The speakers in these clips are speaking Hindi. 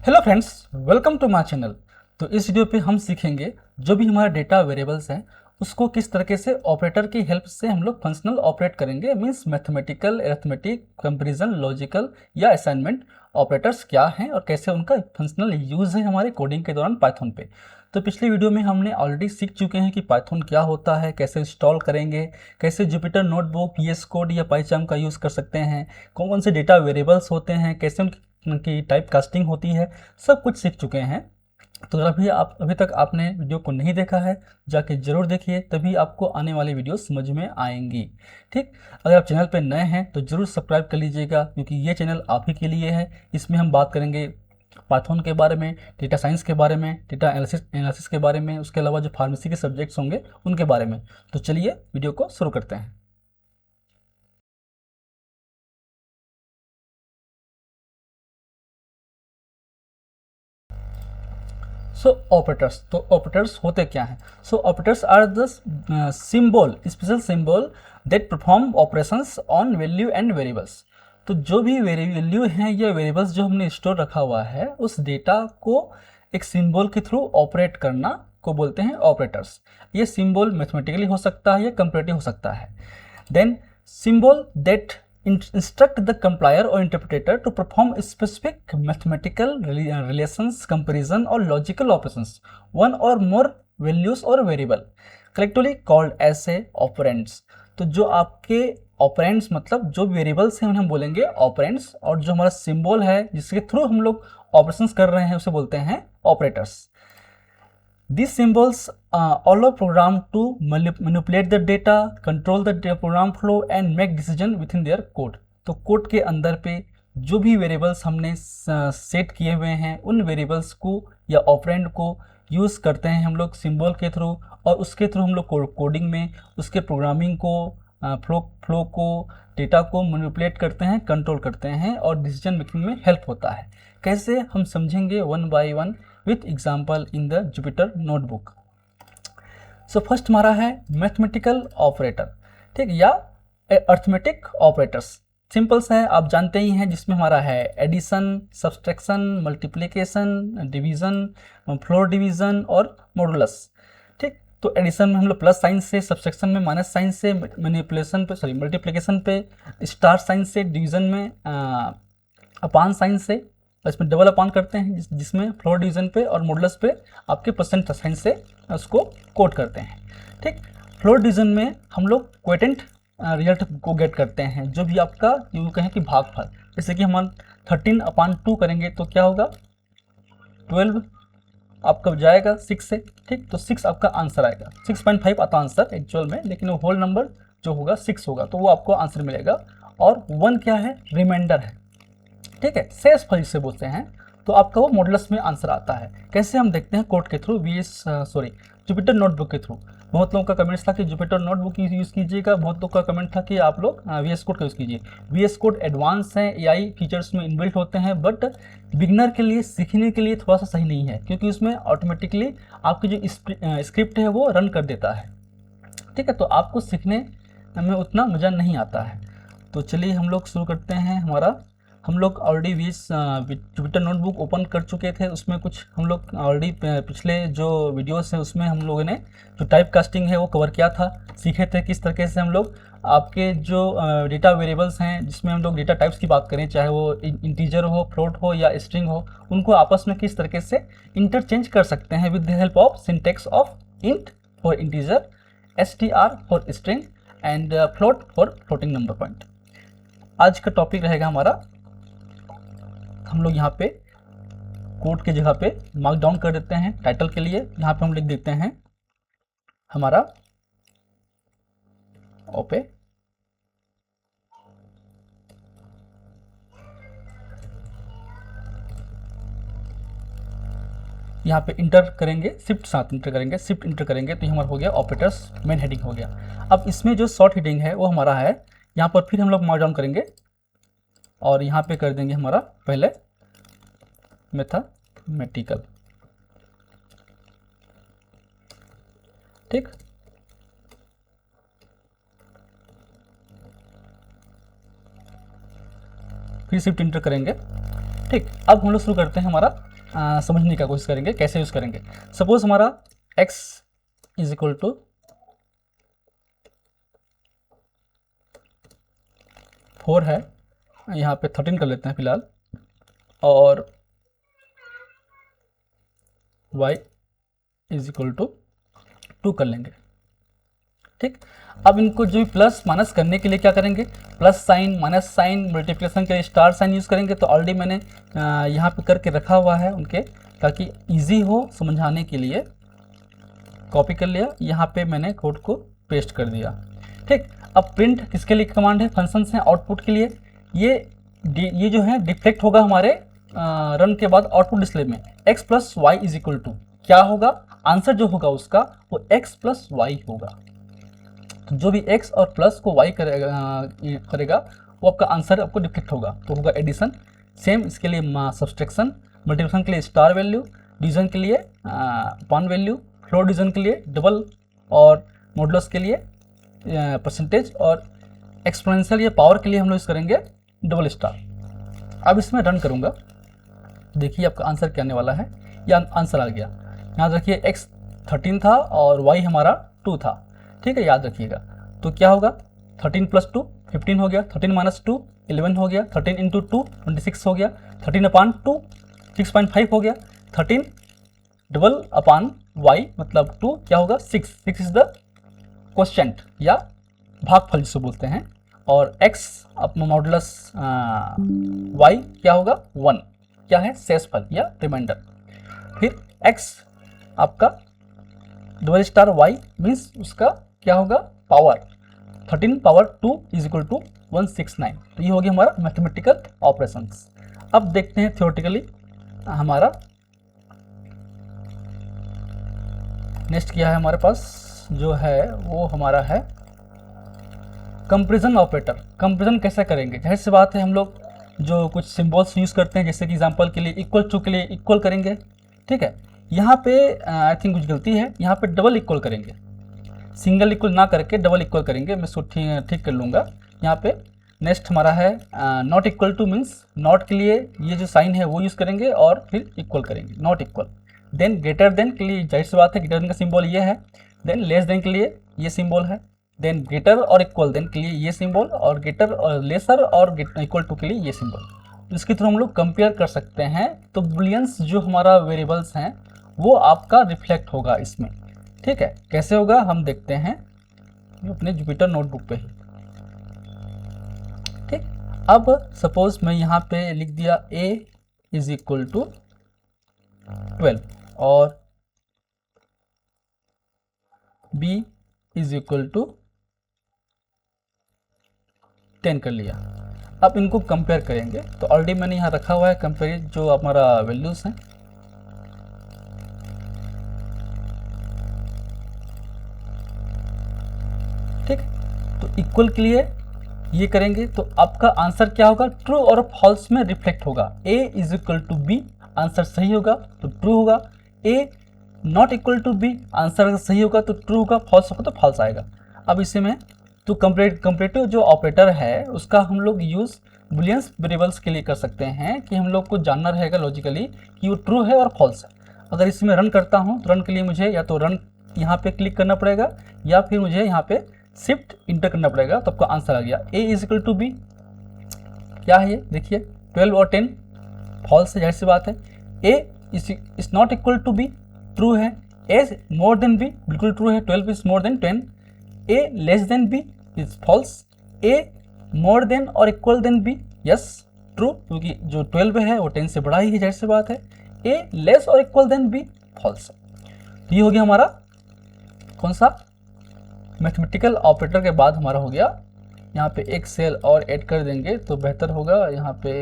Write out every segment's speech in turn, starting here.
Hello friends, welcome to my channel. तो इस वीडियो पे हम सीखेंगे जो भी हमारा डेटा वेरिएबल्स हैं उसको किस तरीके से ऑपरेटर की हेल्प से हम लोग फंक्शनल ऑपरेट करेंगे। Means mathematical, arithmetic, comparison, logical या असाइनमेंट ऑपरेटर्स क्या हैं और कैसे उनका फंक्शनल यूज़ है हमारे कोडिंग के दौरान पाइथन पे। तो पिछली वीडियो में हमने ऑलरेडी सीख चुके हैं कि पाइथन क्या होता है, कैसे इंस्टॉल करेंगे, कैसे जुपिटर नोटबुक, VS कोड या पाइचार्म का यूज़ कर सकते हैं, कौन कौन से डेटा वेरिएबल्स होते हैं, कैसे उनकी टाइप कास्टिंग होती है, सब कुछ सीख चुके हैं। तो अभी तक आपने वीडियो को नहीं देखा है, जाके ज़रूर देखिए, तभी आपको आने वाली वीडियो समझ में आएंगी। ठीक, अगर आप चैनल पर नए हैं तो ज़रूर सब्सक्राइब कर लीजिएगा, क्योंकि ये चैनल आप ही के लिए है। इसमें हम बात करेंगे पाइथन के बारे में, डेटा साइंस के बारे में, डेटा एनालिसिस के बारे में, उसके अलावा जो फार्मेसी के सब्जेक्ट्स होंगे उनके बारे में। तो चलिए वीडियो को शुरू करते हैं। ऑपरेटर्स, तो ऑपरेटर्स होते क्या हैं? Operators are the symbol, special symbol that perform operations on value and variables. तो जो भी वैल्यू हैं या वेरिएबल्स जो हमने स्टोर रखा हुआ है, उस डेटा को एक सिंबल के थ्रू ऑपरेट करना को बोलते हैं ऑपरेटर्स। ये सिंबल मैथमेटिकली हो सकता है या कंपैरेटिव हो सकता है। Then symbol that instruct the compiler or interpreter to perform specific mathematical relations, comparison or logical operations, one or more values or variable, collectively called as a operands। तो जो आपके ऑपरेंड्स मतलब जो वेरिएबल्स हैं उन्हें हम बोलेंगे ऑपरेंड्स, और जो हमारा सिंबल है जिसके थ्रू हम लोग ऑपरेशंस कर रहे हैं उसे बोलते हैं operators. These symbols allow program to manipulate the data, control the program flow and make decision within their code। तो कोड के अंदर पे जो भी वेरिएबल्स हमने सेट किए हुए हैं उन वेरिएबल्स को या ऑपरेंड को यूज़ करते हैं हम लोग सिंबल के थ्रू, और उसके थ्रू हम लोग कोडिंग में उसके प्रोग्रामिंग को, फ्लो को, डेटा को मैनिपुलेट करते हैं, कंट्रोल करते हैं और डिसीजन मेकिंग में हेल्प होता है। कैसे, हम समझेंगे one by one with example in the Jupyter notebook. First हमारा है मैथमेटिकल ऑपरेटर, ठीक, या अर्थमेटिक ऑपरेटर्स। सिंपल सा है, आप जानते ही हैं, जिसमें हमारा है addition, subtraction, multiplication, division, floor division और मॉडुलस। ठीक, तो एडिशन में हम लोग प्लस साइन से, सब्सट्रैक्शन में माइनस साइन से, मल्टीप्लिकेशन पे स्टार साइन से, डिवीजन में अपान साइन से, इसमें डबल अपान करते हैं जिसमें फ्लोर डिवीजन पे, और मॉडुलस पे आपके परसेंट साइन से उसको कोड करते हैं। ठीक, फ्लोर डिवीजन में हम लोग क्वोटिएंट रिजल्ट को गेट करते हैं, जो भी आपका यूँ कहें कि भागफल। जैसे कि हम 13/2 करेंगे तो क्या होगा, 12 आपका जाएगा 6 से। ठीक, तो 6 आपका आंसर आएगा। 6.5 आता आंसर एक्चुअल में, लेकिन वो होल नंबर जो होगा 6 होगा, तो वो आपको आंसर मिलेगा। और 1 क्या है, रिमाइंडर है। ठीक है, शेष फल जिसे बोलते हैं, तो आपका वो मॉडुलस में आंसर आता है। कैसे, हम देखते हैं कोड के थ्रू, जुपिटर नोटबुक के थ्रू। बहुत लोगों का कमेंट्स था कि जुपिटर नोटबुक यूज़ कीजिएगा, बहुत लोगों का कमेंट था कि आप लोग VS कोड का यूज़ कीजिए। VS कोड एडवांस है, AI फीचर्स में इनबिल्ट होते हैं, बट बिगनर के लिए, सीखने के लिए थोड़ा सा सही नहीं है, क्योंकि उसमें ऑटोमेटिकली आपकी जो स्क्रिप्ट है वो रन कर देता है। ठीक है, तो आपको सीखने में उतना मज़ा नहीं आता है। तो चलिए हम लोग शुरू करते हैं। हम लोग ऑलरेडी जुपिटर नोटबुक ओपन कर चुके थे, उसमें कुछ हम लोग ऑलरेडी पिछले जो वीडियोस हैं उसमें हम लोगों ने जो टाइप कास्टिंग है वो कवर किया था, सीखे थे किस तरीके से हम लोग आपके जो डेटा वेरिएबल्स हैं, जिसमें हम लोग डेटा टाइप्स की बात करें, चाहे वो इंटीजर हो, फ्लोट हो या स्ट्रिंग हो, उनको आपस में किस तरीके से इंटरचेंज कर सकते हैं with the help of syntax of int for integer, STR for string and float for floating number point. आज का टॉपिक रहेगा हमारा, हम लोग यहाँ पे कोड के जगह पे मार्क डाउन कर देते हैं टाइटल के लिए। यहाँ पे हम लिख देते हैं हमारा ओपे, यहाँ पे इंटर करेंगे, शिफ्ट साथ इंटर करेंगे, शिफ्ट इंटर करेंगे तो हमारा हो गया ऑपरेटर्स मेन हेडिंग हो गया। अब इसमें जो शॉर्ट हेडिंग है वो हमारा है, यहाँ पर फिर हम लोग मार्क डाउन करेंगे और यहाँ पे कर देंगे हमारा पहले मैथमेटिकल। ठीक, फिर शिफ्ट इंटर करेंगे। ठीक, अब हम लोग शुरू करते हैं हमारा समझने का कोशिश करेंगे कैसे यूज़ करेंगे। सपोज हमारा x इज इक्वल टू 4 है, यहाँ पे 13 कर लेते हैं फिलहाल, और y इज इक्वल टू 2 कर लेंगे। ठीक, अब इनको जो प्लस माइनस करने के लिए क्या करेंगे, plus sign minus sign, multiplication के लिए स्टार साइन यूज़ करेंगे। तो ऑलरेडी मैंने यहाँ पे करके रखा हुआ है उनके, ताकि इजी हो समझाने के लिए कॉपी कर लिया, यहाँ पे मैंने कोड को पेस्ट कर दिया। ठीक, अब प्रिंट किसके लिए कमांड है, फंक्शंस हैं आउटपुट के लिए। ये जो है डिफ्लेक्ट होगा हमारे रन के बाद आउटपुट डिस्प्ले में, x plus y is equal to क्या होगा, आंसर जो होगा उसका वो x प्लस वाई होगा। तो जो भी x और प्लस को y करेगा वो आपका आंसर आपको डिफ्लेक्ट होगा, तो होगा एडिशन। सेम इसके लिए सब्सट्रैक्शन, मल्टीप्लिकेशन के लिए स्टार वैल्यू, डिवीजन के लिए अपॉन वैल्यू, फ्लोर डिवीजन के लिए डबल, और मॉडुलस के लिए परसेंटेज, और एक्सपोनेंशियल या पावर के लिए हम लोग यूज़ करेंगे डबल स्टार। अब इसमें रन करूँगा, देखिए आपका आंसर क्या आने वाला है। यह आंसर आ गया। याद रखिए x 13 था और y हमारा 2 था। ठीक है, याद रखिएगा। तो क्या होगा, 13 प्लस 2 15 हो गया, 13 माइनस 2 11 हो गया, 13 इंटू 2 26 हो गया, 13 अपान 2 6.5 हो गया, 13 डबल अपान y मतलब 2 क्या होगा 6 इज द क्वोशिएंट या भागफल जिसे बोलते हैं, और x अपना मॉडुलस y क्या होगा 1, क्या है शेषफल या रिमाइंडर। फिर x आपका डबल स्टार y मीन्स उसका क्या होगा power, 13 power 2 is equal to 169। तो ये हो गया हमारा मैथमेटिकल ऑपरेशंस। अब देखते हैं थ्योरेटिकली हमारा नेक्स्ट क्या है हमारे पास, जो है वो हमारा है कंपैरिजन ऑपरेटर। कंपैरिजन कैसे करेंगे, जाहिर सी बात है हम लोग जो कुछ सिंबल्स यूज़ करते हैं, जैसे कि एग्जांपल के लिए इक्वल टू के लिए इक्वल करेंगे। ठीक है, यहाँ पे आई थिंक कुछ गलती है, यहाँ पे डबल इक्वल करेंगे, सिंगल इक्वल ना करके डबल इक्वल करेंगे। मैं इसको ठीक कर लूँगा। यहाँ पे नेक्स्ट हमारा है not equal two means not के लिए ये जो साइन है वो यूज़ करेंगे और फिर इक्वल करेंगे, not equal. Then greater than के लिए जाहिर सी बात है ग्रेटर देन का सिंबल ये है, देन लेस देन के लिए ये सिंबल है, देन ग्रेटर और इक्वल देन के लिए ये सिंबल, और ग्रेटर और लेसर और इक्वल टू के लिए ये सिंबल। इसके थ्रू हम लोग कंपेयर कर सकते हैं। तो बुलियंस जो हमारा वेरिएबल्स हैं वो आपका रिफ्लेक्ट होगा इसमें। ठीक है, कैसे होगा हम देखते हैं अपने जुपिटर नोटबुक पे ही। ठीक, अब सपोज मैं यहाँ पे लिख दिया a इज इक्वल टू 12 और b इज इक्वल टू 10 कर लिया। अब इनको कंपेयर करेंगे, तो ऑलरेडी मैंने यहाँ रखा हुआ है कंपेयर जो हमारा वैल्यूज हैं। ठीक, तो इक्वल के लिए ये करेंगे तो आपका आंसर क्या होगा, ट्रू और फॉल्स में रिफ्लेक्ट होगा। a is equal to B, answer सही होगा तो ट्रू होगा। a not equal to B, answer अगर सही होगा तो ट्रू होगा, फॉल्स होगा तो फॉल्स आएगा। अब इसी में तो कंपैरेटिव जो ऑपरेटर है उसका हम लोग यूज़ बुलियंस वेरिएबल्स के लिए कर सकते हैं, कि हम लोग को जानना रहेगा लॉजिकली कि वो ट्रू है और फॉल्स है। अगर इसमें रन करता हूँ तो रन के लिए मुझे या तो रन यहाँ पे क्लिक करना पड़ेगा या फिर मुझे यहाँ पे शिफ्ट इंटर करना पड़ेगा, तो आपका आंसर आ गया। a is equal to B क्या है ये देखिए 12 और 10 फॉल्स है, जाहिर सी बात है। a is not equal to b true है, a मोर देन b बिल्कुल ट्रू है, 12 is more than 10। a less than b is false, a more than और equal than b yes true, क्योंकि जो 12 है वो 10 से बड़ा ही है, जाहिर सी बात है। a लेस और इक्वल देन b फॉल्स। तो ये हो गया हमारा कौन सा मैथमेटिकल ऑपरेटर के बाद हमारा हो गया। यहाँ पे एक सेल और ऐड कर देंगे तो बेहतर होगा। यहाँ पे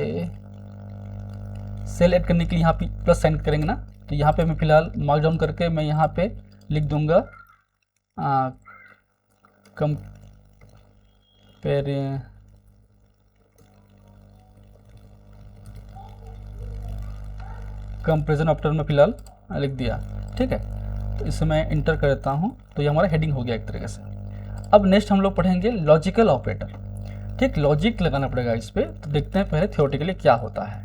सेल ऐड करने के लिए यहाँ पे प्लस साइन करेंगे ना, तो यहाँ पे मैं फिलहाल मार्क डाउन करके मैं यहाँ पे लिख दूंगा कंपैरिजन ऑपरेटर में फिलहाल लिख दिया। ठीक है, तो इसे मैं इंटर कर देता हूँ, तो ये हमारा हेडिंग हो गया एक तरीके से। अब नेक्स्ट हम लोग पढ़ेंगे लॉजिकल ऑपरेटर। ठीक, लॉजिक लगाना पड़ेगा इस पे, तो देखते हैं पहले थ्योरेटिकली क्या होता है।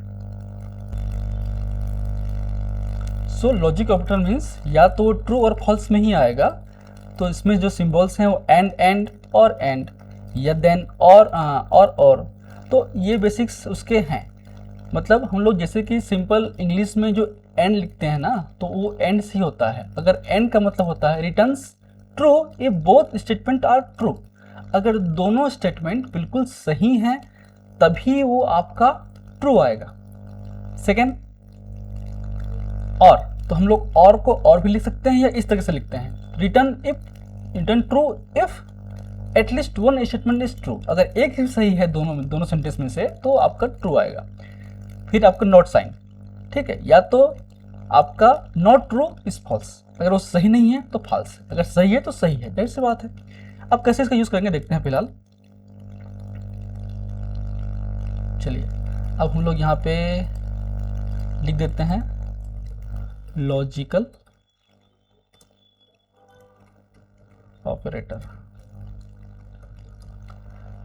सो लॉजिक ऑपरेटर मीन्स या तो ट्रू और फॉल्स में ही आएगा, तो इसमें जो सिंबल्स हैं वो एंड और एंड, या देन और, तो ये बेसिक्स उसके हैं। मतलब हम लोग जैसे कि सिंपल इंग्लिश में जो एंड लिखते हैं ना, तो वो एंड से ही होता है। अगर एंड का मतलब होता है returns true if both statement are true, अगर दोनों स्टेटमेंट बिल्कुल सही हैं तभी वो आपका ट्रू आएगा। सेकेंड, और, तो हम लोग और को और भी लिख सकते हैं या इस तरह से लिखते हैं, return true if at least one statement is true, अगर एक ही सही है दोनों सेंटेंस में से तो आपका ट्रू आएगा। फिर आपका नॉट साइन, ठीक है, या तो आपका नॉट ट्रू इज फॉल्स, अगर वो सही नहीं है तो फॉल्स, अगर सही है तो सही है, जाहिर सी बात है। अब कैसे इसका यूज करेंगे देखते हैं फिलहाल। चलिए अब हम लोग यहाँ पे लिख देते हैं लॉजिकल ऑपरेटर,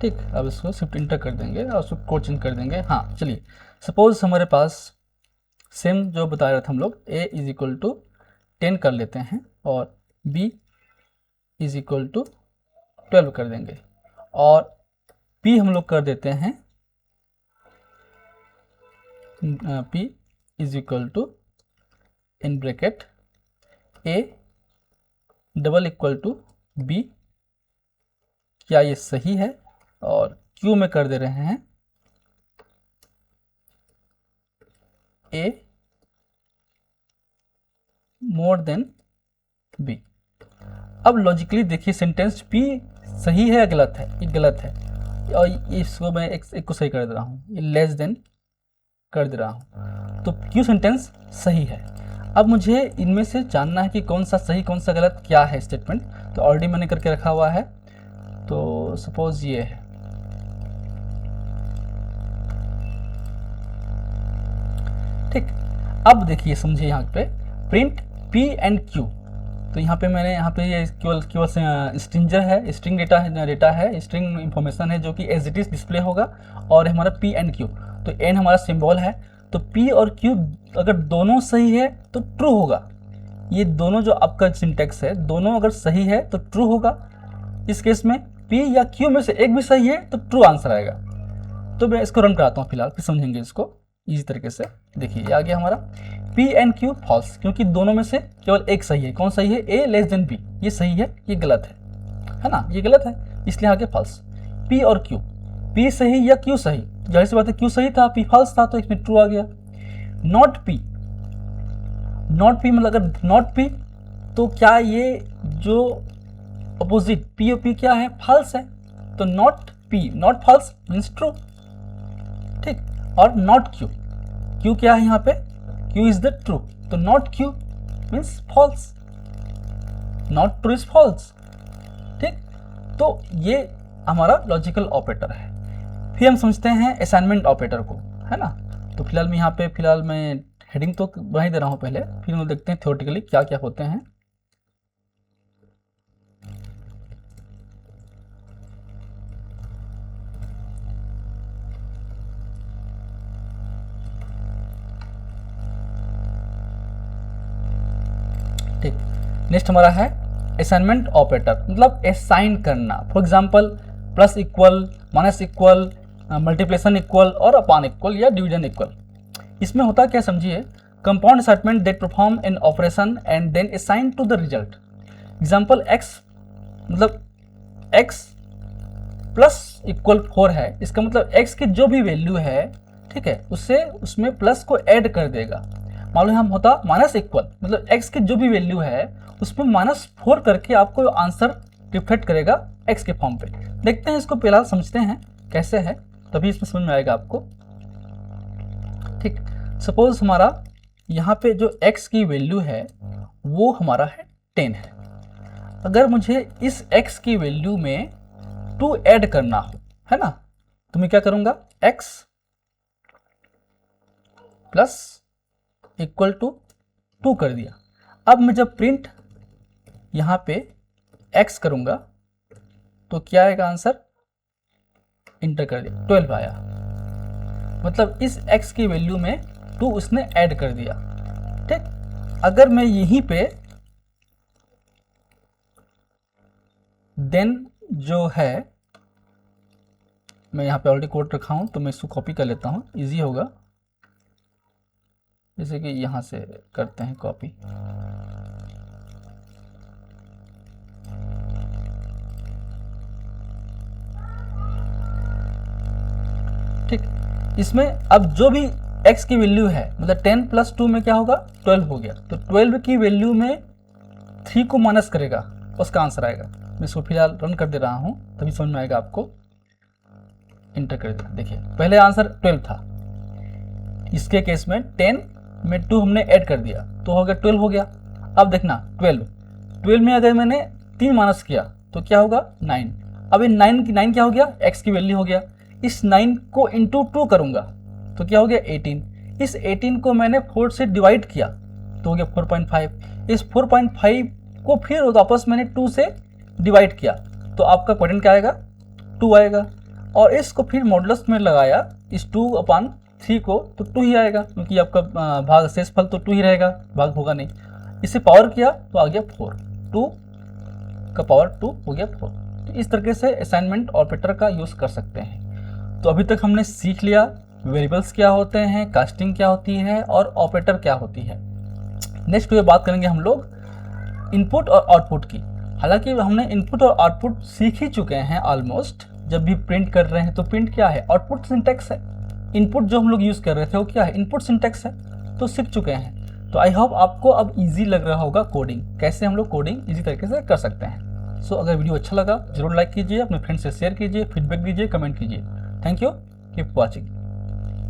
ठीक। अब इसको शिफ्ट इंटर कर देंगे और उसको कोड चेंज कर देंगे। हाँ चलिए, सपोज हमारे पास सेम जो बता रहे थे हम लोग, a इज इक्वल टू 10 कर लेते हैं और b इज इक्वल टू 12 कर देंगे, और p हम लोग कर देते हैं p is equal to in bracket a double equal to b, क्या ये सही है, और q में कर दे रहे हैं a मोर देन b। अब लॉजिकली देखिए सेंटेंस p सही है या गलत है, ये गलत है, और इसको मैं एक को सही कर दे रहा हूँ, ये लेस देन कर दे रहा हूँ, तो q सेंटेंस सही है। अब मुझे इनमें से जानना है कि कौन सा सही कौन सा गलत क्या है स्टेटमेंट, तो ऑलरेडी मैंने करके रखा हुआ है, तो सपोज ये है, ठीक। अब देखिए समझिए यहाँ पे प्रिंट p एंड q, तो यहाँ पे मैंने ये केवल स्ट्रिंजर है, स्ट्रिंग डेटा है, स्ट्रिंग इंफॉर्मेशन है जो कि एज इट इज डिस्प्ले होगा, और हमारा p एंड q, तो n हमारा सिंबल है, तो p और q अगर दोनों सही है तो ट्रू होगा। ये दोनों जो आपका सिंटेक्स है, दोनों अगर सही है तो ट्रू होगा। इस केस में p या q में से एक भी सही है तो ट्रू आंसर आएगा। तो मैं इसको रन कराता हूँ फिलहाल, फिर समझेंगे इसको इजी तरीके से। देखिए ये आ गया हमारा p एंड q फॉल्स, क्योंकि दोनों में से केवल एक सही है। कौन सही है? a लेस देन b, ये सही है, ये गलत है ना, ये गलत है, इसलिए आ गया फॉल्स। p और q, p सही या q सही, जाहिर सी बात है q सही था, p फॉल्स था, तो इसमें ट्रू आ गया। नॉट p मतलब अगर नॉट p, तो क्या ये जो अपोजिट p और p क्या है? फॉल्स है, तो not p not false means true, ठीक। और नॉट q, q क्या है यहाँ पे? q इज द ट्रू, तो not q means false, not true is false, ठीक। तो ये हमारा लॉजिकल ऑपरेटर है। फिर हम समझते हैं असाइनमेंट ऑपरेटर को, है ना। तो फिलहाल मैं यहाँ पे मैं हेडिंग तो बना ही दे रहा हूँ पहले, फिर हम देखते हैं थ्योरेटिकली क्या क्या होते हैं। ठीक, नेक्स्ट हमारा है असाइनमेंट ऑपरेटर, मतलब असाइन करना। For example plus equal, minus equal, multiplication equal और अपॉन इक्वल या डिवीजन इक्वल। इसमें होता क्या समझिए, compound assignment that perform an operation and then assign to the result. Example x, मतलब x प्लस इक्वल 4 है, इसका मतलब x की जो भी वैल्यू है, ठीक है, उससे उसमें प्लस को ऐड कर देगा। मान लो हम होता माइनस इक्वल, मतलब x की जो भी वैल्यू है उसमें -4 करके आपको आंसर रिफ्लेक्ट करेगा x के फॉर्म पे। देखते हैं इसको पहला समझते हैं कैसे है, तभी इसमें समझ में आएगा आपको, ठीक। सपोज हमारा यहाँ पे जो x की वैल्यू है वो हमारा है 10 है। अगर मुझे इस x की वैल्यू में 2 ऐड करना हो, है ना, तो मैं क्या करूँगा, x प्लस इक्वल टू 2 कर दिया। अब मैं जब प्रिंट यहाँ पे x करूँगा तो क्या आएगा आंसर, इंटर कर दिया, 12 आया। मतलब इस x की वैल्यू में 2 उसने ऐड कर दिया, ठीक। अगर मैं यहीं पे देन जो है, मैं यहाँ पे ऑलरेडी कोड रखा हूँ तो मैं इसको कॉपी कर लेता हूँ, इजी होगा। जैसे कि यहाँ से करते हैं कॉपी, ठीक। इसमें अब जो भी x की वैल्यू है, मतलब 10 + 2 में क्या होगा, 12 हो गया। तो 12 की वैल्यू में 3 को माइनस करेगा, उसका आंसर आएगा। मैं इसको फिलहाल रन कर दे रहा हूँ, तभी समझ में आएगा आपको। इंटर कर दिया, देखिए पहले आंसर 12 था, इसके केस में 10 में 2 हमने ऐड कर दिया तो हो गया 12 हो गया। अब देखना 12 में अगर मैंने 3 माइनस किया तो क्या होगा, 9। अब ये 9 क्या हो गया, x की वैल्यू हो गया। इस 9 को इंटू 2 करूंगा तो क्या हो गया, 18। इस 18 को मैंने 4 से डिवाइड किया तो हो गया 4.5। इस 4.5 को फिर वापस मैंने 2 से डिवाइड किया तो आपका क्वोटिएंट क्या आएगा, 2 आएगा। और इसको फिर मॉडुलस में लगाया इस 2/3 को तो 2 ही आएगा, क्योंकि आपका भाग शेषफल तो 2 ही रहेगा, भाग होगा नहीं। इसे पावर किया तो आ गया 4, 2 का पावर 2 हो गया 4। तो इस तरीके से असाइनमेंट ऑपरेटर का यूज़ कर सकते हैं। तो अभी तक हमने सीख लिया वेरिएबल्स क्या होते हैं, कास्टिंग क्या होती है और ऑपरेटर क्या होती है। नेक्स्ट वीडियो बात करेंगे हम लोग इनपुट और आउटपुट की। हालांकि हमने इनपुट और आउटपुट सीख ही चुके हैं ऑलमोस्ट। जब भी प्रिंट कर रहे हैं तो प्रिंट क्या है, आउटपुट सिंटैक्स है। इनपुट जो हम लोग यूज़ कर रहे थे वो क्या है, इनपुट सिंटैक्स है। तो सीख चुके हैं। तो आई होप आपको अब इजी लग रहा होगा कोडिंग, कैसे हम लोग कोडिंग इजी तरीके से कर सकते हैं। सो अगर वीडियो अच्छा लगा जरूर लाइक कीजिए, अपने फ्रेंड से शेयर कीजिए, फीडबैक दीजिए, कमेंट कीजिए। Thank you, keep watching.